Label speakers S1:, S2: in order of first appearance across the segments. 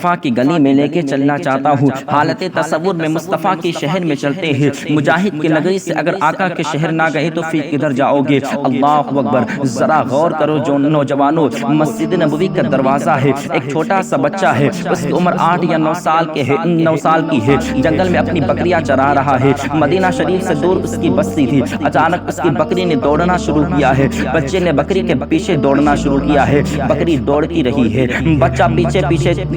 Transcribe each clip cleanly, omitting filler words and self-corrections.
S1: مصطفیٰ کی گلی میں لے کے چلنا چاہتا ہوں۔ حالت تصور میں مصطفیٰ کے شہر میں چلتے ہیں۔ مجاہد کی نگری سے اگر آقا کے شہر نہ گئے تو پھر کدھر جاؤ گے؟ اللہ اکبر! ذرا غور کرو جو نوجوانوں، مسجد نبوی کا دروازہ ہے، ایک چھوٹا سا بچہ ہے، اس کی عمر 8 یا 9 سال کی ہے، جنگل میں اپنی بکریاں چرا رہا ہے۔ مدینہ شریف سے دور اس کی بستی تھی۔ اچانک اس کی بکری نے دوڑنا شروع کیا ہے۔ بچے نے بکری کے پیچھے دوڑنا شروع کیا ہے۔ بکری دوڑتی رہی ہے، بچہ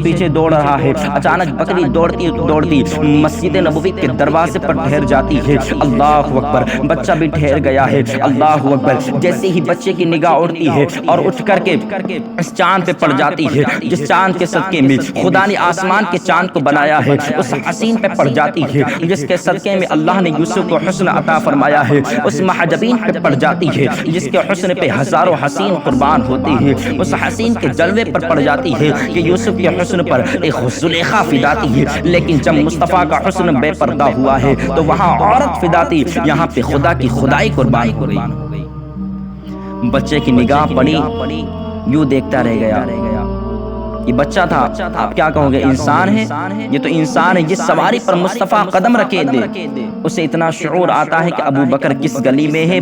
S1: پیچھے دوڑ رہا ہے۔ اچانک بکری دوڑتی مسجد نبوی کے دروازے پر ٹھہر جاتی ہے۔ اللہ اکبر! بچہ بھی ٹھہر گیا ہے۔ اللہ اکبر! جیسے ہی بچے کی نگاہ اڑتی ہے اور اٹھ کر کے اس چاند پہ پڑ جاتی ہے جس چاند کے صدقے میں خدا نے آسمان کے چاند کو بنایا ہے، اس حسین پہ پڑ جاتی ہے جس کے صدقے میں اللہ نے یوسف کو حسن عطا فرمایا ہے، اس محجبین پہ پڑ جاتی ہے جس کے حسن پہ ہزاروں حسین قربان ہوتے ہیں، اس حسین کے جلوے پر پڑ جاتی ہے کہ یوسف کے حسن پر ایک زلیخا فدا تھی ہے، لیکن جب مصطفیٰ کا حسن بے پردہ ہوا ہے تو وہاں عورت فدا تھی، یہاں پہ خدا کی خدائی قربان ہو گئی۔ بچے کی نگاہ پڑی، یوں دیکھتا رہ گیا۔ یہ بچہ تھا، آپ کیا کہو گے؟ انسان ہے؟ یہ تو انسان ہے جس سواری پر مصطفیٰ قدم رکھے دے اسے اتنا شعور آتا ہے کہ ابو بکر کس گلی میں ہے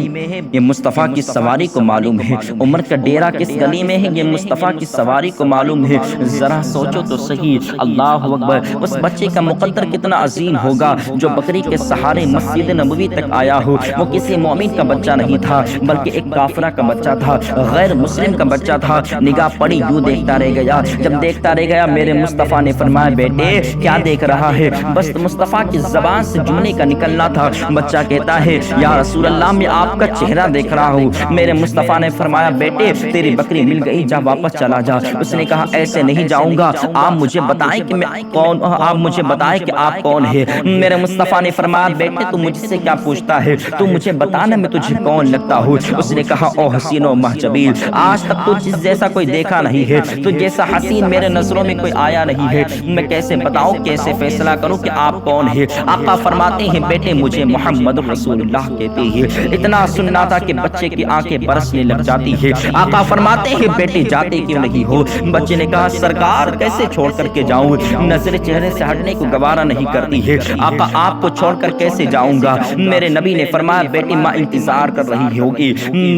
S1: یہ مصطفیٰ کی سواری کو معلوم ہے، عمر کا ڈیرا کس گلی میں ہے یہ مصطفیٰ کی سواری کو معلوم ہے۔ ذرا سوچو تو صحیح، اللہ اکبر! اس بچے کا مقدر کتنا عظیم ہوگا جو بکری کے سہارے مسجد نبوی تک آیا ہو۔ وہ کسی مومن کا بچہ نہیں تھا بلکہ ایک کافرہ کا بچہ تھا، غیر مسلم کا بچہ تھا۔ نگاہ پڑی، یوں دیکھتا رہ گیا۔ جب دیکھتا رہ گیا میرے مصطفیٰ نے فرمایا، بیٹے کیا دیکھ رہا ہے؟ بس مصطفیٰ کی زبان سے جملے کا نکلنا تھا۔ بچہ کہتا ہے، یا رسول اللہ میں آپ کا چہرہ دیکھ رہا ہوں۔ میرے مصطفیٰ نے فرمایا، بیٹے تیری بکری مل گئی، جا واپس چلا جا۔ اس نے کہا، ایسے نہیں جاؤں گا، آپ مجھے بتائیں کہ میں کون، آپ مجھے بتائیں کہ آپ کون ہے۔ میرے مصطفیٰ نے فرمایا، بیٹے تو مجھ سے کیا پوچھتا ہے، تو مجھے بتانا میں تجھے کون لگتا ہوں۔ اس نے کہا، او حسین و محجبین، آج تک تو جس جیسا کوئی دیکھا نہیں ہے، تو جیسا حسین میرے نظروں میں کوئی آیا نہیں ہے، میں کیسے بتاؤں، کیسے فیصلہ کروں کہ آپ کون ہیں؟ آقا فرماتے ہیں، بیٹے مجھے محمد رسول اللہ کہتے ہیں۔ اتنا سننا تھا کہ بچے کی آنکھیں برسنے لگ جاتی ہے۔ آقا فرماتے ہیں، بیٹے جاتے کیوں نہیں ہو؟ بچے نے کہا، سرکار کیسے چھوڑ کر کے جاؤں، نظر چہرے سے ہٹنے کو گوارا نہیں کرتی ہے۔ آقا آپ کو چھوڑ کر کیسے جاؤں گا؟ میرے نبی نے فرمایا، بیٹی ماں انتظار کر رہی ہوگی۔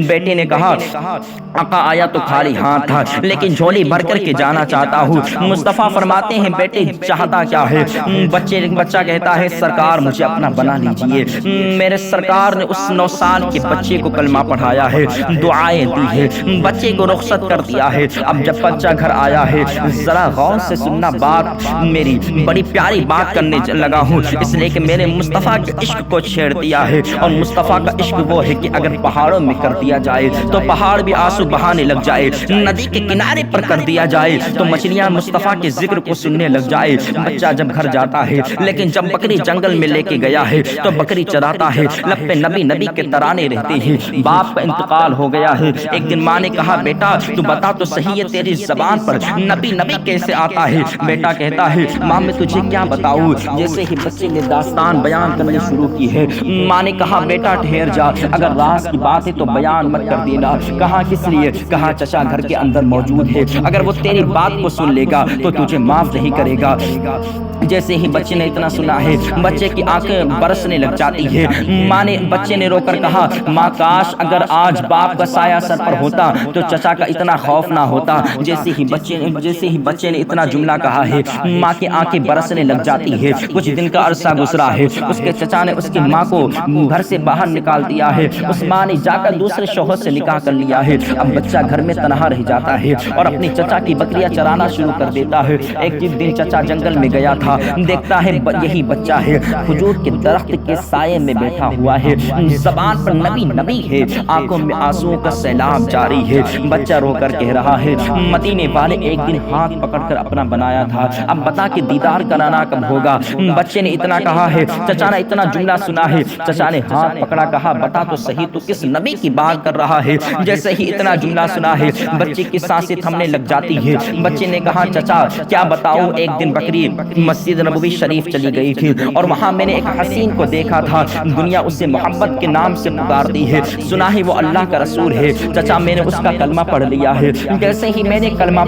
S1: بیٹے نے کہا، آقا آیا تو خالی ہاتھ تھا لیکن جھولی بھر کر کے جانا چاہتا ہوں۔ مصطفیٰ فرماتے ہیں، بیٹے چاہتا کیا ہے؟ بچہ کہتا ہے، سرکار مجھے اپنا بنا لیجئے۔ میرے سرکار نے اس 9 سال کے بچے کو کلمہ پڑھایا ہے، دعائیں دی ہے، بچے کو رخصت کر دیا ہے۔ اب جب بچہ گھر آیا ہے، ذرا غور سے سننا، بات میری بڑی پیاری بات کرنے لگا ہوں، اس لیے کہ میرے مصطفیٰ کے عشق کو چھیڑ دیا ہے، اور مصطفیٰ کا عشق وہ ہے کہ اگر پہاڑوں میں کر دیا جائے تو پہاڑ بھی آنسو بہانے لگ جائے، ندی کے کنارے پر کر دیا جائے تو مچھلیاں مصطفیٰ کے ذکر کو سننے لگ جائے۔ بچہ جب گھر جاتا ہے، لیکن جب بکری جنگل میں لے کے گیا ہے تو بکری چراتا ہے، لب پہ نبی کے ترانے رہتے ہیں۔ باپ کا انتقال ہو گیا ہے۔ ایک دن ماں نے کہا، بیٹا تو بتا تو صحیح ہے، تیری زبان پر نبی کیسے آتا ہے؟ بیٹا کہتا ہے، ماں میں تجھے کیا بتاؤں؟ جیسے ہی بچے نے داستان بیان کرنے شروع کی ہے، ماں نے کہا، بیٹا ٹھہر جا، اگر راز کی بات ہے تو بیان مت کر دینا۔ کہا کس لیے؟ کہا چچا گھر کے اندر موجود ہے، اگر وہ تیری بات کو سن لے گا تو تجھے معاف نہیں کرے گا۔ جیسے ہی بچے نے اتنا سنا ہے، بچے کی آنکھیں برسنے لگ جاتی ہے۔ بچے نے رو کر کہا، ماں کاش اگر آج باپ کا سایہ سر پر ہوتا تو چچا کا اتنا خوف نہ ہوتا۔ جیسے ہی بچے نے اتنا جملہ کہا ہے، ماں کی آنکھیں برسنے لگ جاتی ہے۔ کچھ دن کا عرصہ گزرا ہے، اس کے چچا نے اس کی ماں کو گھر سے باہر نکال دیا ہے، اس ماں نے جا کر دوسرے شوہر سے نکاح کر لیا ہے۔ اب بچہ گھر میں تنہا رہ جاتا ہے اور اپنی چچا کی بکریاں چرانا شروع کر دیتا ہے۔ ایک دن چچا جنگل میں گیا تھا، دیکھتا ہے یہی بچہ ہے، کھجور کے درخت کے سائے میں بیٹھا ہوا ہے، زبان پر نبی ہے، آنکھوں میں آنسوؤں کا سیلاب جاری ہے۔ بچہ رو کر کہہ رہا ہے، مدینے والے ایک دن ہاتھ پکڑ کر اپنا بنایا تھا، اب بتا کہ دیدار کرانا کب ہوگا؟ بچے نے اتنا کہا ہے، چچا نے اتنا جملہ سنا ہے، چچا نے ہاتھ پکڑا، کہا بتا تو صحیح تو کس نبی کی بات کر رہا ہے؟ جیسے ہی اتنا جملہ سنا ہے، بچے کی سانسیں تھمنے لگ جاتی ہے، بچے نے کہا چچا کیا بتاؤں، ایک دن بکری مسجد نبوی شریف چلی گئی تھی اور وہاں میں نے ایک حسین کو دیکھا تھا، دنیا اسے محبت کے نام سے پکارتی ہے، سنا ہے وہ اللہ کا رسول ہے، چچا میں نے اس کا کلمہ پڑھ لیا ہے، جیسے ہی میں نے کلمہ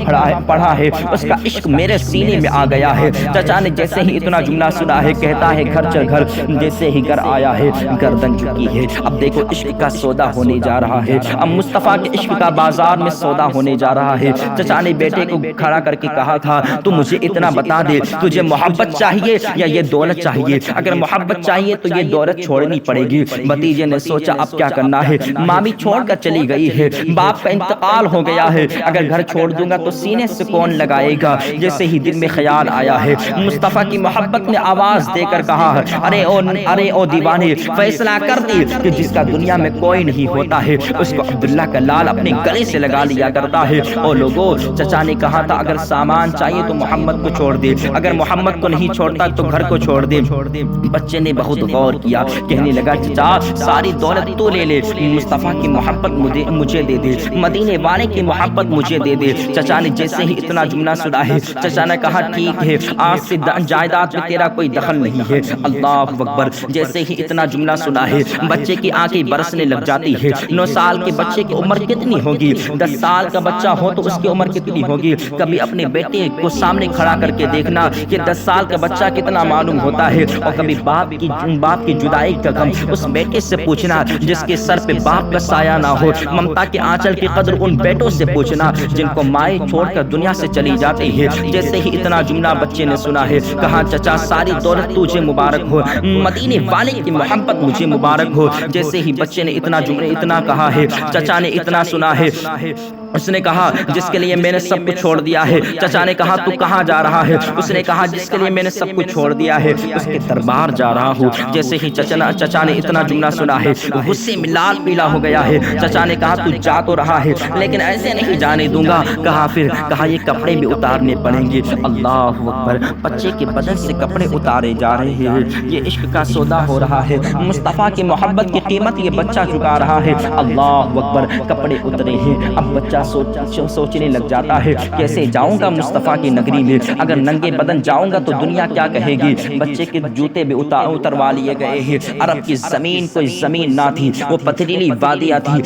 S1: پڑھا ہے اس کا عشق میرے سینے میں آ گیا ہے۔ چچا نے جیسے ہی اتنا جملہ سنا ہے کہتا ہے گھر چل گھر، جیسے ہی گھر آیا ہے گردن جھکی ہے۔ اب دیکھو عشق کا سودا ہونے جا رہا ہے، اب مصطفیٰ کے عشق کا بازار میں سودا ہونے جا رہا ہے۔ چچا نے بیٹے کو کھڑا کر کے کہا تھا تو مجھے اتنا بتا دے تجھے محبت چاہیے یا یہ دولت چاہیے، اگر محبت چاہیے تو یہ دولت چھوڑنی پڑے گی۔ بھتیجے نے سوچا اب کیا کرنا ہے، ماں بھی چھوڑ کر چلی گئی ہے، باپ کا انتقال ہو گیا ہے، اگر گھر چھوڑ دوں گا تو سینے سے کون لگائے گا۔ جیسے ہی دل میں خیال آیا ہے مصطفیٰ کی محبت نے آواز دے کر کہا ارے او دیوانے، فیصلہ کر دی کہ جس کا دنیا میں کوئی نہیں ہوتا ہے اس کو عبداللہ کا لال اپنے گلے سے لگا لیا کرتا ہے۔ او لوگو، چچا نے کہا تھا اگر سامان چاہیے تو محمد کو چھوڑ دے، اگر محمد کو نہیں چھوڑتا تو گھر کو چھوڑ دے۔ بچے نے بہت غور کیا، کہنے لگا چچا ساری دولت تو لے لے، مصطفیٰ کی محبت مجھے دے دے، مدینے والے کی محبت مجھے دے دے۔ چچا نے جیسے ہی اتنا جملہ سنا ہے چچا نے کہا ٹھیک ہے، آج سے جائیداد میں تیرا کوئی دخل نہیں ہے۔ اللہ اکبر، جیسے ہی اتنا جملہ سنا ہے بچے کی آنکھیں برسنے لگ جاتی ہے۔ 9 سال کے بچے کی عمر کتنی ہوگی، 10 سال کا بچہ ہو تو اس کی عمر کتنی ہوگی۔ کبھی اپنے بیٹے کو سامنے کھڑا کر کے دیکھنا کہ 10 سال کا بچہ کتنا معلوم ہوتا ہے، اور کبھی باپ کی جدائی کا غم اس بیٹے سے پوچھنا جس کے سر پہ باپ کا سایہ نہ ہو، ممتا کے آنچل کی قدر ان بیٹوں سے پوچھنا جن کو مائیں چھوڑ کر دنیا سے چلی جاتی ہے۔ جیسے ہی اتنا جملہ بچے نے سنا ہے کہا چچا ساری دولت تجھے مبارک ہو، مدینے والے کی محبت مجھے مبارک ہو۔ جیسے ہی بچے نے اتنا کہا ہے چچا نے اتنا سنا ہے، اس نے کہا جس کے لیے میں نے سب کچھ چھوڑ دیا ہے۔ چچا نے کہا تو کہاں جا رہا ہے، اس نے کہا جس کے لیے میں نے سب کچھ چھوڑ دیا ہے اس کے دربار جا رہا ہوں۔ جیسے ہی چچا نے اتنا جملہ سنا ہے غصے میں لال پیلا ہو گیا ہے۔ چچا نے کہا تو جا تو رہا ہے لیکن ایسے نہیں جانے دوں گا، کہا یہ کپڑے بھی اتارنے پڑیں گے۔ اللہ اکبر، بچے کے بدن سے کپڑے اتارے جا رہے ہیں، یہ عشق کا سودا ہو رہا ہے، مصطفیٰ کی محبت کی قیمت یہ بچہ چکا رہا ہے۔ اللہ اکبر، کپڑے اترے ہیں، اب بچہ سوچنے لگ جاتا ہے کیسے جاؤں گا مصطفیٰ کی نگری میں، اگر ننگے بدن جاؤں گا تو دنیا کیا کہے گی۔ بچے کے جوتے بھی اتروا لیے گئے ہیں۔ عرب کی زمین کوئی زمین نہ تھی، وہ پتھریلی وادیاں تھی،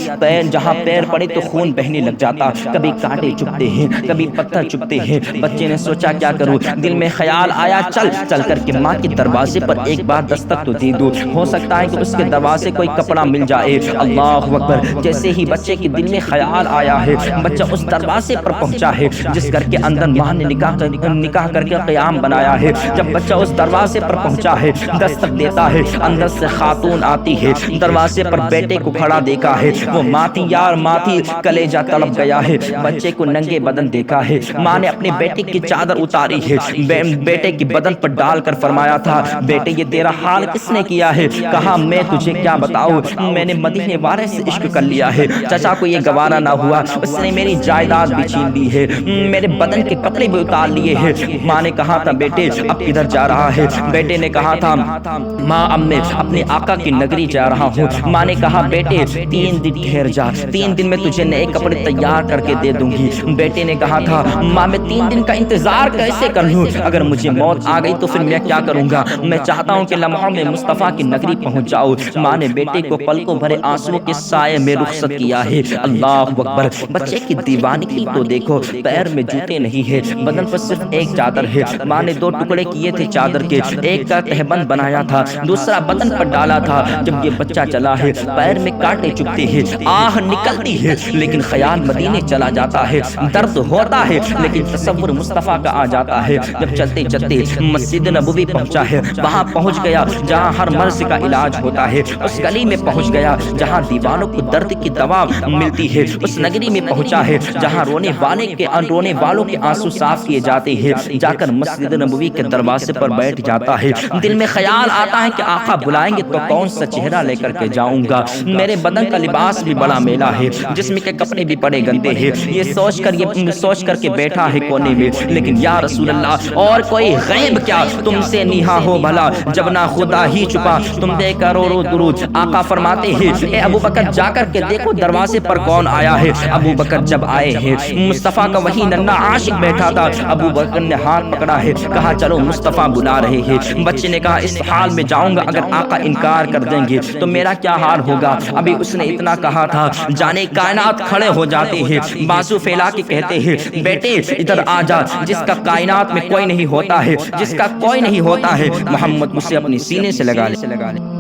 S1: جہاں پیر پڑے تو خون بہنے لگ جاتا، کبھی کانٹے چبھتے ہیں کبھی پتھر چبھتے ہیں۔ بچے نے سوچا کیا کروں، دل میں خیال آیا چل کر کے ماں کے دروازے پر ایک بار دستک تو دے دوں، ہو سکتا ہے کہ اس کے دروازے کوئی کپڑا مل جائے۔ اللہ اکبر، جیسے ہی بچے کے دل میں خیال آیا ہے بچہ اس دروازے پر پہنچا ہے جس گھر کے اندر ماں نے نکاح کر کے قیام بنایا ہے۔ جب بچہ اس دروازے پر پہنچا ہے دستک دیتا ہے، اندر سے خاتون آتی ہے، دروازے پر بیٹے کو کھڑا دیکھا ہے، وہ ماتی یار ماتی کلیجہ تڑپ گیا ہے، بچے کو ننگے بدن دیکھا ہے۔ ماں نے اپنے بیٹے کی چادر اتاری ہے، بیٹے کے بدن پر ڈال کر فرمایا تھا بیٹے یہ تیرا حال کس نے کیا ہے؟ کہا میں تجھے کیا بتاؤں، میں نے مدینے والے سے عشق کر لیا ہے۔ چچا کو یہ گوارا نہ ہوا، اس نے میری جائیداد بھی چھین لی ہے، میرے بدن کے کپڑے بھی اتار لیے ہیں۔ ماں نے کہا تھا بیٹے اب کدھر جا رہا ہے؟ بیٹے نے کہا تھا ماں اب میں اپنے آقا کی نگری جا رہا ہوں۔ ماں نے کہا بیٹے 3 دن ٹھہر جا، 3 دن میں تجھے نئے کپڑے تیار کر کے دے دوں گی۔ بیٹے نے کہا تھا ماں میں 3 دن کا انتظار کیسے کر لوں، اگر مجھے موت آ گئی تو پھر میں کیا کروں گا، میں چاہتا ہوں کہ لمحوں میں مصطفیٰ کی نگری پہنچ جاؤ۔ ماں نے بیٹے کو پلکوں بھرے آنسوؤں کے سائے میں رخصت کیا ہے۔ اللہ اکبر، بچے کی دیوانگی تو دیکھو، پیر میں جوتے نہیں ہے، بدن پر صرف ایک چادر ہے۔ ماں نے 2 ٹکڑے کیے تھے چادر کے، ایک کا تہبند بنایا تھا، دوسرا بدن پر ڈالا تھا۔ جب یہ بچہ چلا ہے پیر میں کانٹے چبھتے ہیں، آہ نکلتی ہے، لیکن خیال مدینے چلا جاتا ہے، درد ہوتا ہے لیکن تصور مصطفیٰ کا آ جاتا ہے۔ جب چلتے چلتے مسجد نبوی پہنچا ہے، وہاں پہنچ گیا جہاں ہر مرض کا علاج ہوتا ہے، اس گلی میں پہنچ گیا جہاں دیوانوں کو درد کی دوا ملتی ہے، اس نگری میں پہنچا ہے جہاں رونے والوں کے آنسو صاف کیے جاتے ہیں۔ جا کر مسجد نبوی کے دروازے پر بیٹھ جاتا ہے، دل میں خیال آتا ہے کہ آقا بلائیں گے تو کون سا چہرہ لے کر کے جاؤں گا، میرے بدن کا لباس بھی بڑا میلا ہے، جسم کے کپڑے بھی بڑے گندے ہیں، یہ سوچ کر کے بیٹھا ہے کونے میں۔ لیکن یا رسول اللہ اور کوئی غیب کیا تم سے نیہا ہو بھلا، جب نہ خدا ہی چھپا تم دے کروڑوں درود۔ آقا فرماتے ہیں اے ابو بکر جا کر کے دیکھو دروازے پر کون آیا ہے۔ ابو بکر جب آئے ہیں، مصطفیٰ کا وہی ننھا عاشق بیٹھا تھا، ابو بکر نے ہاتھ پکڑا ہے، کہا چلو مصطفیٰ بلا رہے ہیں۔ بچے نے کہا اس حال میں جاؤں گا اگر آقا انکار کر دیں گے تو میرا کیا حال ہوگا؟ ابھی اس نے اتنا کہا تھا، جانے کائنات کھڑے ہو جاتے ہیں، بازو پھیلا کے کہتے ہیں بیٹے ادھر آ جا، جس کا کائنات میں کوئی نہیں ہوتا ہے، جس کا کوئی نہیں ہوتا ہے، محمد اسے اپنی سینے سے لگا لے۔